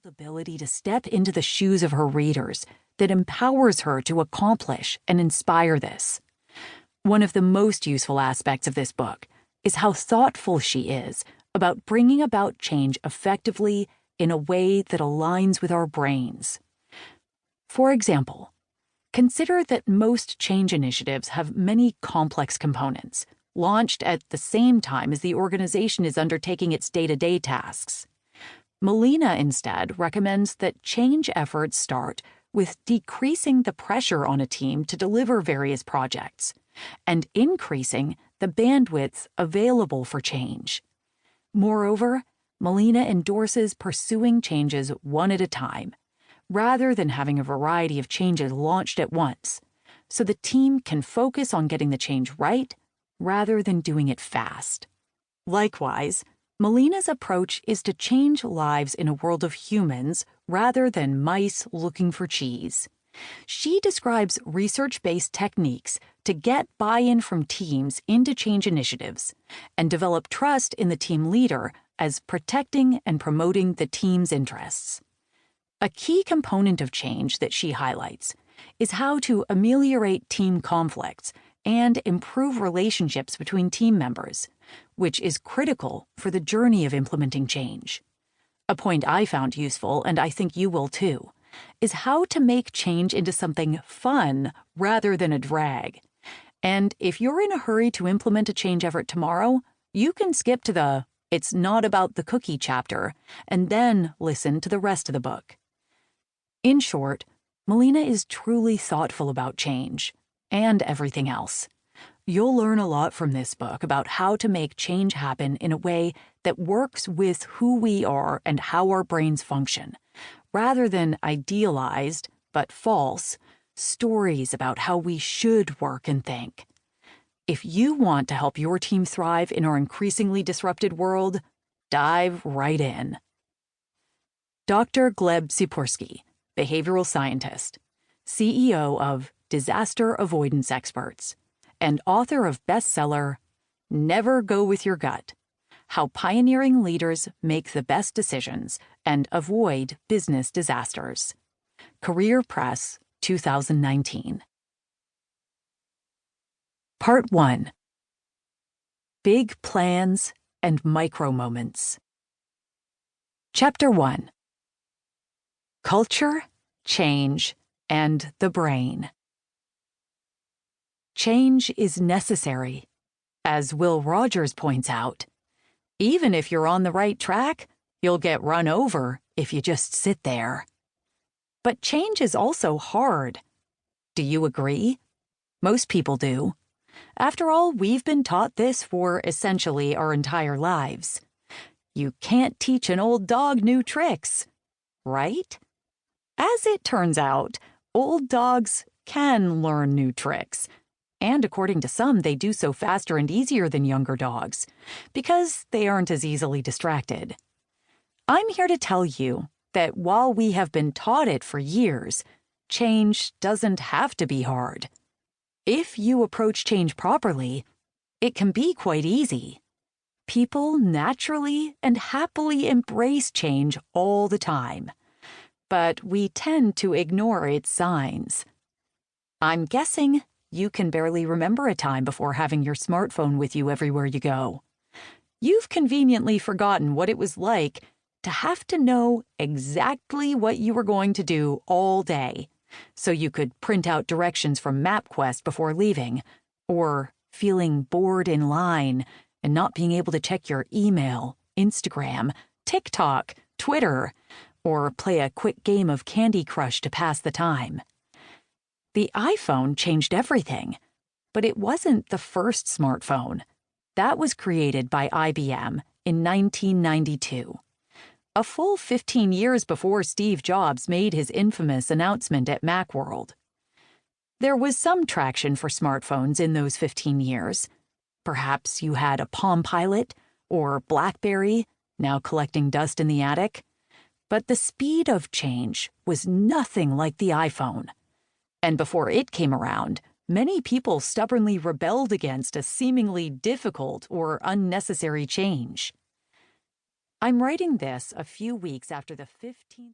The ability to step into the shoes of her readers that empowers her to accomplish and inspire this. One of the most useful aspects of this book is how thoughtful she is about bringing about change effectively in a way that aligns with our brains. For example, consider that most change initiatives have many complex components, launched at the same time as the organization is undertaking its day-to-day tasks. Melina instead recommends that change efforts start with decreasing the pressure on a team to deliver various projects and increasing the bandwidth available for change. Moreover, Melina endorses pursuing changes one at a time, rather than having a variety of changes launched at once, so the team can focus on getting the change right rather than doing it fast. Likewise, Melina's approach is to change lives in a world of humans rather than mice looking for cheese. She describes research-based techniques to get buy-in from teams into change initiatives and develop trust in the team leader as protecting and promoting the team's interests. A key component of change that she highlights is how to ameliorate team conflicts and improve relationships between team members, which is critical for the journey of implementing change. A point I found useful, and I think you will too, is how to make change into something fun rather than a drag. And if you're in a hurry to implement a change effort tomorrow, you can skip to the "It's not about the cookie" chapter and then listen to the rest of the book. In short, Melina is truly thoughtful about change and everything else. You'll learn a lot from this book about how to make change happen in a way that works with who we are and how our brains function, rather than idealized, but false, stories about how we should work and think. If you want to help your team thrive in our increasingly disrupted world, dive right in. Dr. Gleb Tsipursky, behavioral scientist, CEO of Disaster Avoidance Experts, and author of bestseller Never Go With Your Gut: How Pioneering Leaders Make the Best Decisions and Avoid Business Disasters. Career Press, 2019. Part 1. Big Plans and Micro Moments. Chapter 1. Culture, Change, and the Brain. Change is necessary. As Will Rogers points out, even if you're on the right track, you'll get run over if you just sit there. But change is also hard. Do you agree? Most people do. After all, we've been taught this for essentially our entire lives. You can't teach an old dog new tricks, right? As it turns out, old dogs can learn new tricks. And according to some, they do so faster and easier than younger dogs, because they aren't as easily distracted. I'm here to tell you that while we have been taught it for years, change doesn't have to be hard. If you approach change properly, it can be quite easy. People naturally and happily embrace change all the time, but we tend to ignore its signs. I'm guessing you can barely remember a time before having your smartphone with you everywhere you go. You've conveniently forgotten what it was like to have to know exactly what you were going to do all day, so you could print out directions from MapQuest before leaving, or feeling bored in line and not being able to check your email, Instagram, TikTok, Twitter, or play a quick game of Candy Crush to pass the time. The iPhone changed everything, but it wasn't the first smartphone. That was created by IBM in 1992, a full 15 years before Steve Jobs made his infamous announcement at Macworld. There was some traction for smartphones in those 15 years. Perhaps you had a Palm Pilot or BlackBerry, now collecting dust in the attic. But the speed of change was nothing like the iPhone. And before it came around, many people stubbornly rebelled against a seemingly difficult or unnecessary change. I'm writing this a few weeks after the 15th.